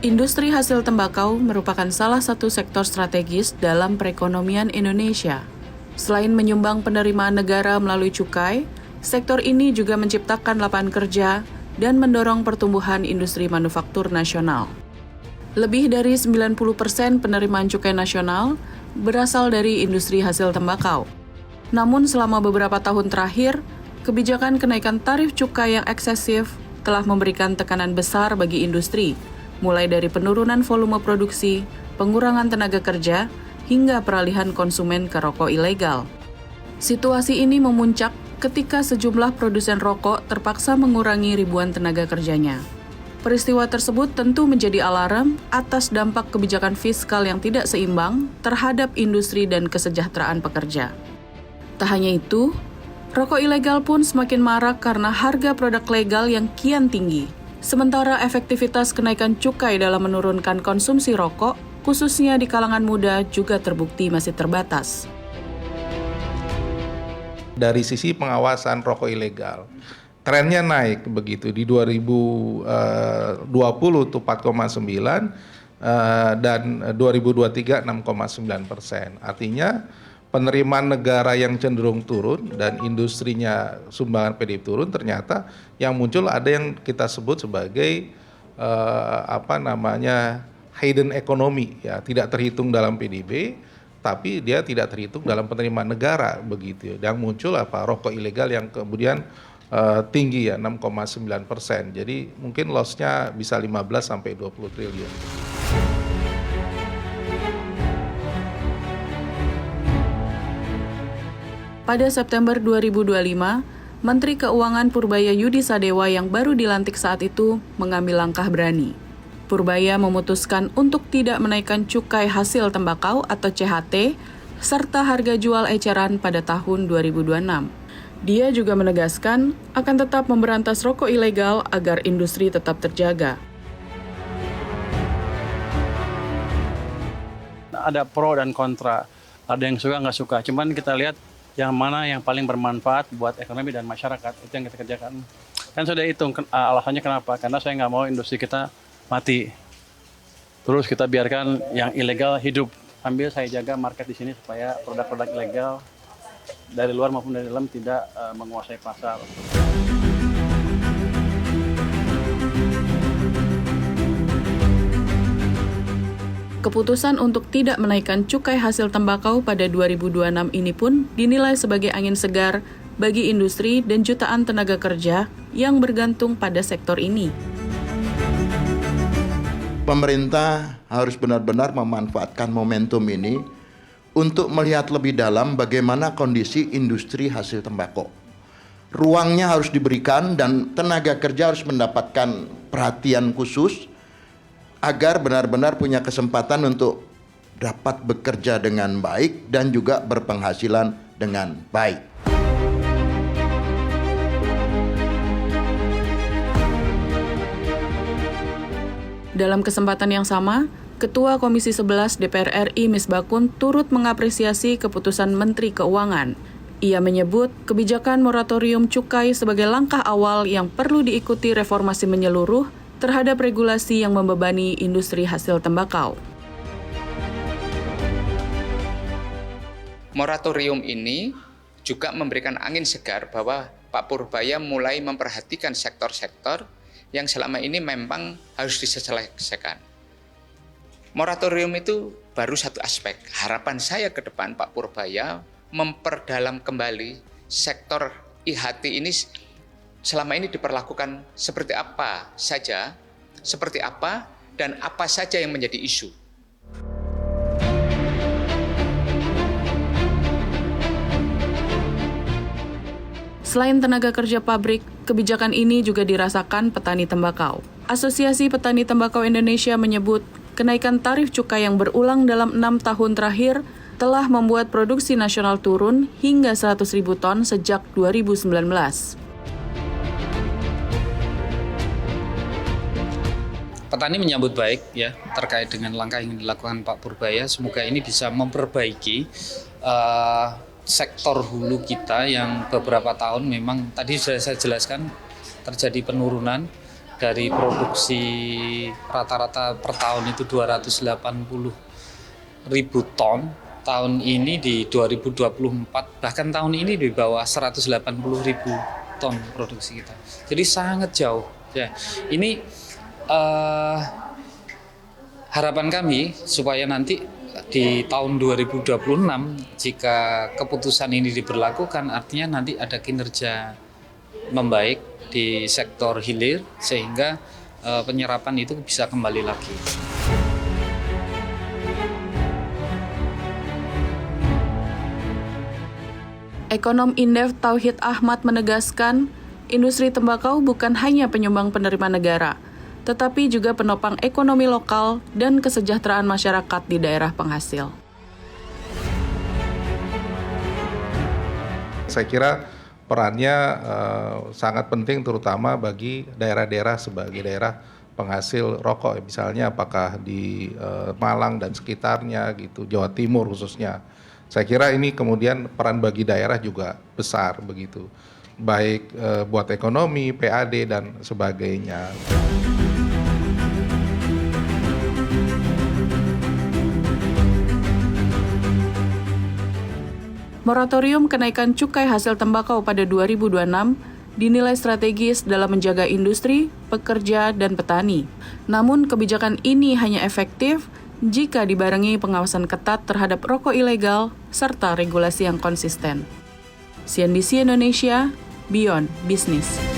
Industri hasil tembakau merupakan salah satu sektor strategis dalam perekonomian Indonesia. Selain menyumbang penerimaan negara melalui cukai, sektor ini juga menciptakan lapangan kerja dan mendorong pertumbuhan industri manufaktur nasional. Lebih dari 90% penerimaan cukai nasional berasal dari industri hasil tembakau. Namun selama beberapa tahun terakhir, kebijakan kenaikan tarif cukai yang eksesif telah memberikan tekanan besar bagi industri, mulai dari penurunan volume produksi, pengurangan tenaga kerja, hingga peralihan konsumen ke rokok ilegal. Situasi ini memuncak ketika sejumlah produsen rokok terpaksa mengurangi ribuan tenaga kerjanya. Peristiwa tersebut tentu menjadi alarm atas dampak kebijakan fiskal yang tidak seimbang terhadap industri dan kesejahteraan pekerja. Tak hanya itu, rokok ilegal pun semakin marak karena harga produk legal yang kian tinggi. Sementara efektivitas kenaikan cukai dalam menurunkan konsumsi rokok, khususnya di kalangan muda, juga terbukti masih terbatas. Dari sisi pengawasan rokok ilegal, trennya naik begitu. Di 2020 itu 4,9 dan 2023 6,9%. Artinya penerimaan negara yang cenderung turun dan industrinya sumbangan PDB turun, ternyata yang muncul ada yang kita sebut sebagai hidden economy, ya, tidak terhitung dalam PDB, tapi dia tidak terhitung dalam penerimaan negara begitu. Yang muncul rokok ilegal yang kemudian tinggi, ya, 6,9%. Jadi mungkin loss-nya bisa 15 sampai 20 triliun. Pada September 2025, Menteri Keuangan Purbaya Yudi Sadewa yang baru dilantik saat itu mengambil langkah berani. Purbaya memutuskan untuk tidak menaikkan cukai hasil tembakau atau CHT serta harga jual eceran pada tahun 2026. Dia juga menegaskan akan tetap memberantas rokok ilegal agar industri tetap terjaga. Ada pro dan kontra, ada yang suka nggak suka. Cuman kita lihat yang mana yang paling bermanfaat buat ekonomi dan masyarakat, itu yang kita kerjakan. Kan sudah hitung alasannya kenapa, karena saya nggak mau industri kita mati. Terus kita biarkan yang ilegal hidup. Sambil saya jaga market di sini supaya produk-produk ilegal dari luar maupun dari dalam tidak menguasai pasar. Keputusan untuk tidak menaikkan cukai hasil tembakau pada 2026 ini pun dinilai sebagai angin segar bagi industri dan jutaan tenaga kerja yang bergantung pada sektor ini. Pemerintah harus benar-benar memanfaatkan momentum ini untuk melihat lebih dalam bagaimana kondisi industri hasil tembakau. Ruangnya harus diberikan dan tenaga kerja harus mendapatkan perhatian khusus agar benar-benar punya kesempatan untuk dapat bekerja dengan baik dan juga berpenghasilan dengan baik. Dalam kesempatan yang sama, Ketua Komisi 11 DPR RI Misbakun turut mengapresiasi keputusan Menteri Keuangan. Ia menyebut kebijakan moratorium cukai sebagai langkah awal yang perlu diikuti reformasi menyeluruh terhadap regulasi yang membebani industri hasil tembakau. Moratorium ini juga memberikan angin segar bahwa Pak Purbaya mulai memperhatikan sektor-sektor yang selama ini memang harus diselesaikan. Moratorium itu baru satu aspek. Harapan saya ke depan Pak Purbaya memperdalam kembali sektor IHT ini selama ini diperlakukan seperti apa saja, seperti apa, dan apa saja yang menjadi isu. Selain tenaga kerja pabrik, kebijakan ini juga dirasakan petani tembakau. Asosiasi Petani Tembakau Indonesia menyebut kenaikan tarif cukai yang berulang dalam 6 tahun terakhir telah membuat produksi nasional turun hingga 100.000 ton sejak 2019. Petani menyambut baik ya terkait dengan langkah yang dilakukan Pak Purbaya. Semoga ini bisa memperbaiki sektor hulu kita yang beberapa tahun memang tadi sudah saya jelaskan terjadi penurunan dari produksi rata-rata per tahun itu 280.000 ton, tahun ini di 2024 bahkan tahun ini di bawah 180.000 ton produksi kita. Jadi sangat jauh. Ya, ini harapan kami supaya nanti di tahun 2026 jika keputusan ini diberlakukan, artinya nanti ada kinerja membaik di sektor hilir sehingga penyerapan itu bisa kembali lagi. Ekonom Indef Tauhid Ahmad menegaskan, industri tembakau bukan hanya penyumbang penerimaan negara, tetapi juga penopang ekonomi lokal dan kesejahteraan masyarakat di daerah penghasil. Saya kira perannya sangat penting terutama bagi daerah-daerah sebagai daerah penghasil rokok, misalnya apakah di Malang dan sekitarnya gitu, Jawa Timur khususnya. Saya kira ini kemudian peran bagi daerah juga besar begitu, baik buat ekonomi, PAD dan sebagainya. Moratorium kenaikan cukai hasil tembakau pada 2026 dinilai strategis dalam menjaga industri, pekerja, dan petani. Namun kebijakan ini hanya efektif jika dibarengi pengawasan ketat terhadap rokok ilegal serta regulasi yang konsisten. CNBC Indonesia, Beyond Business.